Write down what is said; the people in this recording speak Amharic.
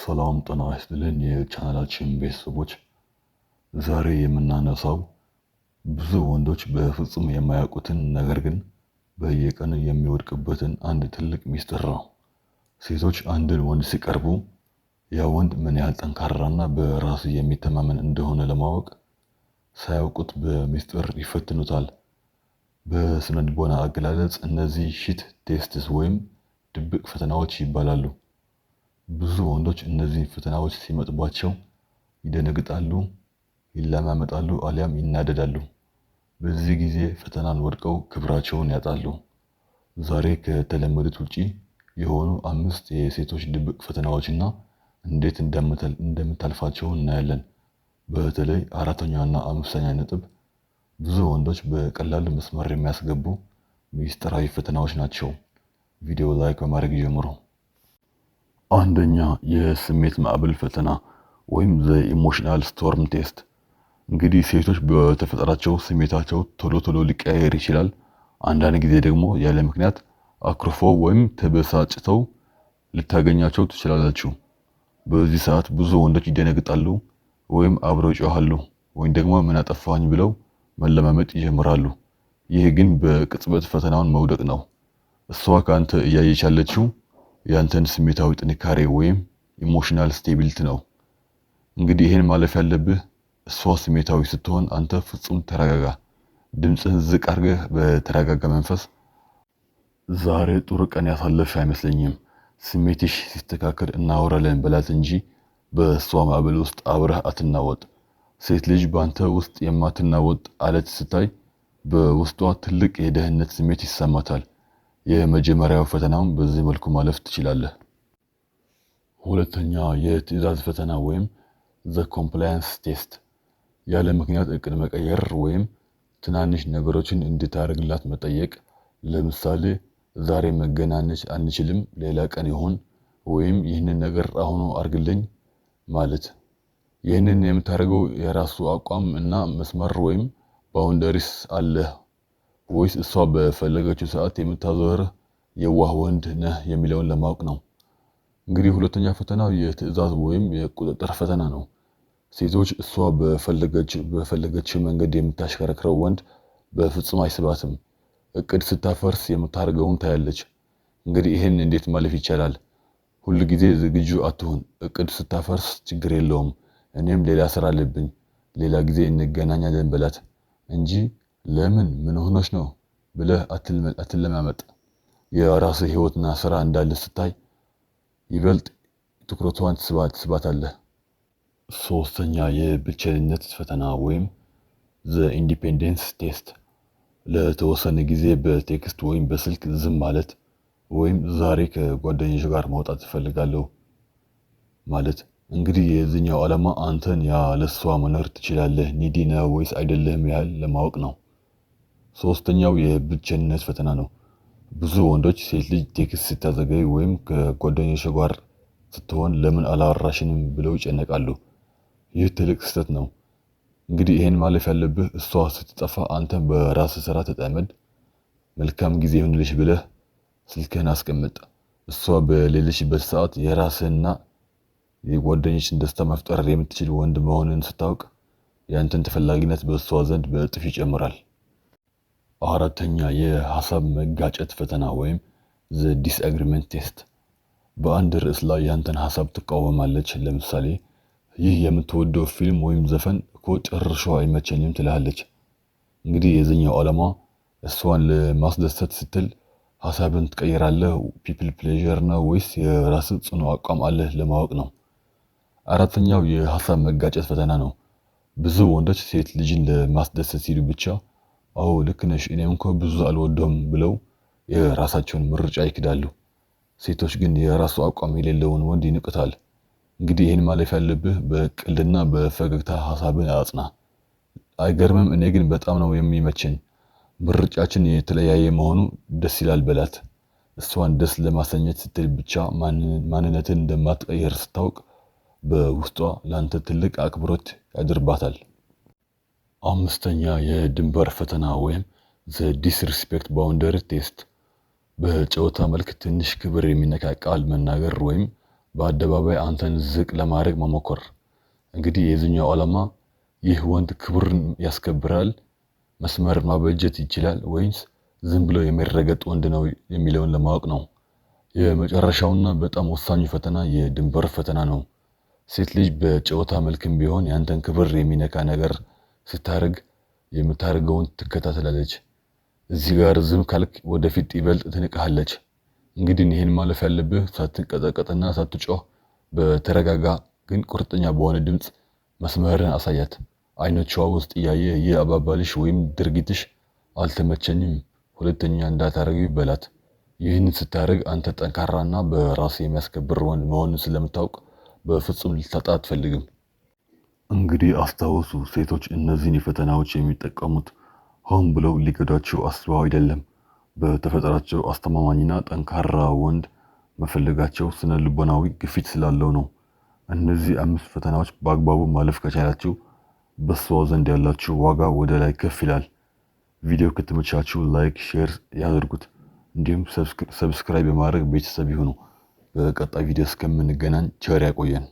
ሰላም ጤና ይስጥልን የቻናላችን ቤተሰቦች፣ ዛሬ የምናነሳው ብዙ ወንዶች በፍጹም የማያውቁትን ነገር ግን በየቀኑ የሚወድቅበትን አንድ ትልቅ ሚስጥር ነው። ሴቶች አንድን ወንድ ሲቀርቡ ያ ወንድ ምን ያህል ጠንካራና በራሱ የሚተማመን እንደሆነ ለማወቅ ሳያውቁት በሚስጥር ይፈትኑታል። በስነ ልቦና አገላለጽ እነዚህ ሺት ቴስትስ ወይም ድብቅ ፈተናዎች ይባላሉ። ብዙ ወንዶች እነዚህን ፈተናዎች ሲመጡባቸው ይደነግጣሉ፣ ይለማመጣሉ፣ አሊያም ይናደዳሉ። በዚህ ጊዜ ፈተናን ወድቀው ክብራቸውን ያጣሉ። ዛሬ ከተለመዱት ውጪ የሆኑ 5 የሴቶች ድብቅ ፈተናዎችና እንዴት እንደምታልፋቸው እናያለን። በተለይ አራተኛውና አምስተኛ ነጥብ ብዙ ወንዶች በቀላሉ መስመር የሚያስገቡ ሚስጥራዊ ፈተናዎች ናቸው። ቪዲዮ ላይክ በማድረግ ጀምሩ። አንደኛ፣ የስሜት ማዕበል ፈተና ወይም ዘ ኢሞሽናል ስቶርም ቴስት። እንግዲህ ሴቶች በተፈጠራቸው ስሜታቸው ቶሎ ሊቀያየር ይችላል። አንዳንድ ጊዜ ደግሞ ያለ ምክንያት አኩርፎ ወይም ተበሳጭተው ልታገኛቸው ትችላላችሁ። በዚህ ሰዓት ብዙ ወንዶች ይደነግጣሉ፣ ወይም አብረው ይጮሃሉ፣ ወይም ደግሞ ምን አጠፋኝ ብለው መለማመጥ ይጀምራሉ። ይህ ግን በቅጽበት ፈተናውን መውደቅ ነው። እሷ ከአንተ እያየች ያለችው ያንተን ስሜታዊ ጥንካሬ ወይም ኢሞሽናል ስቴቢሊቲ ነው። እንግዲህ ይህን ማለፍ ያለብህ እሷ ስሜታዊ ስትሆን አንተ ፍጹም ተረጋጋ። ድምፅህን ዝቅ አድርገህ በተረጋጋ መንፈስ ዛሬ ጥሩ ቀን ያሳለፍሽ አይመስለኝም፣ ስሜትሽ ሲስተካከል እናወራለን በላት እንጂ በእሷ ማዕበል ውስጥ አብረህ አትናወጥ። ሴት ልጅ በአንተ ውስጥ የማትናወጥ አለት ስታይ በውስጧ ትልቅ የደህንነት ስሜት ይሰማታል። የመጀመሪያው ፈተናውን በዚህ መልኩ ማለፍ ትችላለህ። ሁለተኛ፣ የትዕዛዝ ፈተና ወይም ዘ ኮምፕላያንስ ቴስት። ያለ ምክንያት እቅድ መቀየር ወይም ትናንሽ ነገሮችን እንድታደርግላት መጠየቅ። ለምሳሌ ዛሬ መገናኘት አንችልም፣ ሌላ ቀን ይሆን፣ ወይም ይህንን ነገር አሁኑ አርግልኝ ማለት። ይህንን የምታደርገው የራሱ አቋም እና መስመር ወይም ባውንደሪስ አለህ ወይስ እሷ በፈለገችው ሰዓት የምታዞርህ የዋህ ወንድ ነህ የሚለውን ለማወቅ ነው። እንግዲህ ሁለተኛ ፈተናው የትዕዛዝ ወይም የቁጥጥር ፈተና ነው። ሴቶች እሷ በፈለገችው መንገድ የምታሽከረክረው ወንድ በፍጹም አይስባትም። እቅድ ስታፈርስ የምታደርገውን ታያለች። እንግዲህ ይህን እንዴት ማለፍ ይቻላል? ሁል ጊዜ ዝግጁ አትሁን። እቅድ ስታፈርስ ችግር የለውም፣ እኔም ሌላ ስራ አለብኝ፣ ሌላ ጊዜ እንገናኛለን በላት እንጂ ለምን ምን ሆነሽ ነው ብለህ አትለማመጥ። የራስህ ህይወትና ስራ እንዳለ ስታይ ይበልጥ ትኩረቷን ትስባታለህ። ሶስተኛ፣ የብቸኝነት ፈተና ወይም ዘ ኢንዲፔንደንስ ቴስት። ለተወሰነ ጊዜ በቴክስት ወይም በስልክ ዝም ማለት ወይም ዛሬ ከጓደኞች ጋር መውጣት እፈልጋለሁ ማለት። እንግዲህ የዚህኛው ዓላማ አንተን ያለሷ መኖር ትችላለህ ኒዲ ነህ ወይስ አይደለህም ያህል ለማወቅ ነው። ሶስተኛው የብቸኝነት ፈተና ነው። ብዙ ወንዶች ሴት ልጅ ቴክስት ስታዘገይ ወይም ከጓደኞች ጋር ስትሆን ለምን አላወራሽንም ብለው ይጨነቃሉ። ይህ ትልቅ ስህተት ነው። እንግዲህ ይህን ማለፍ ያለብህ እሷ ስትጠፋ አንተን በራስህ ስራ ተጠመድ። መልካም ጊዜ ይሁንልሽ ብለህ ስልክህን አስቀምጥ። እሷ በሌለችበት ሰዓት የራስህና የጓደኞችን ደስታ መፍጠር የምትችል ወንድ መሆንን ስታውቅ ያንተን ተፈላጊነት በእሷ ዘንድ በእጥፍ ይጨምራል። አራተኛ፣ የሀሳብ መጋጨት ፈተና ወይም ዘ ዲስአግሪመንት ቴስት። በአንድ ርዕስ ላይ ያንተን ሀሳብ ትቃወማለች። ለምሳሌ ይህ የምትወደው ፊልም ወይም ዘፈን እኮ ጨርሾ አይመቸኝም ትልሃለች። እንግዲህ የዚህኛው ዓላማ እሷን ለማስደሰት ስትል ሀሳብን ትቀይራለህ። ፒፕል ፕሌዥር ነው ወይስ የራስህ ጽኑ አቋም አለህ ለማወቅ ነው። አራተኛው የሀሳብ መጋጨት ፈተና ነው። ብዙ ወንዶች ሴት ልጅን ለማስደሰት ሲሉ ብቻ አዎ ልክ ነሽ፣ እኔም እኮ ብዙ አልወደውም ብለው የራሳቸውን ምርጫ ይክዳሉ። ሴቶች ግን የራሱ አቋም የሌለውን ወንድ ይንቁታል። እንግዲህ ይህን ማለፍ ያለብህ በቀልድና በፈገግታ ሀሳብን አጽና። አይገርምም? እኔ ግን በጣም ነው የሚመቸኝ። ምርጫችን የተለያየ መሆኑ ደስ ይላል በላት። እሷን ደስ ለማሰኘት ስትል ብቻ ማንነትን እንደማትቀየር ስታውቅ በውስጧ ለአንተ ትልቅ አክብሮት ያድርባታል። አምስተኛ፣ የድንበር ፈተና ወይም ዘ ዲስሪስፔክት ባውንደሪ ቴስት። በጨዋታ መልክ ትንሽ ክብር የሚነካ ቃል መናገር ወይም በአደባባይ አንተን ዝቅ ለማድረግ መሞከር። እንግዲህ የዚህኛው ዓላማ ይህ ወንድ ክብርን ያስከብራል፣ መስመር ማበጀት ይችላል ወይስ ዝም ብሎ የሚረገጥ ወንድ ነው የሚለውን ለማወቅ ነው። የመጨረሻውና በጣም ወሳኙ ፈተና የድንበር ፈተና ነው። ሴት ልጅ በጨዋታ መልክም ቢሆን ያንተን ክብር የሚነካ ነገር ስታደርግ የምታደርገውን ትከታተላለች። እዚህ ጋር ዝም ካልክ ወደፊት ይበልጥ ትንቅሃለች። እንግዲህ ይህን ማለፍ ያለብህ ሳትንቀጠቀጥና ሳትጮህ በተረጋጋ ግን ቁርጠኛ በሆነ ድምፅ መስመርን አሳያት። አይኖቿ ውስጥ እያየ ይህ አባባልሽ ወይም ድርጊትሽ አልተመቸኝም፣ ሁለተኛ እንዳታረጊው ይበላት። ይህን ስታደርግ አንተ ጠንካራና በራስ የሚያስከብር ወንድ መሆኑን ስለምታውቅ በፍጹም ልታጣ አትፈልግም። እንግዲህ አስታውሱ፣ ሴቶች እነዚህን ፈተናዎች የሚጠቀሙት ሆን ብለው ሊጎዷቸው አስበው አይደለም። በተፈጥሯቸው አስተማማኝና ጠንካራ ወንድ መፈለጋቸው ስነ ልቦናዊ ግፊት ስላለው ነው። እነዚህ 5 ፈተናዎች በአግባቡ ማለፍ ከቻላችሁ በሷ ዘንድ ያላችሁ ዋጋ ወደ ላይ ከፍ ይላል። ቪዲዮ ከተመቻችሁ ላይክ፣ ሼር ያድርጉት። እንዲሁም ሰብስክራይብ በማድረግ ቤተሰብ ይሁኑ። በቀጣይ ቪዲዮ እስከምንገናኝ ቸር ያቆየን።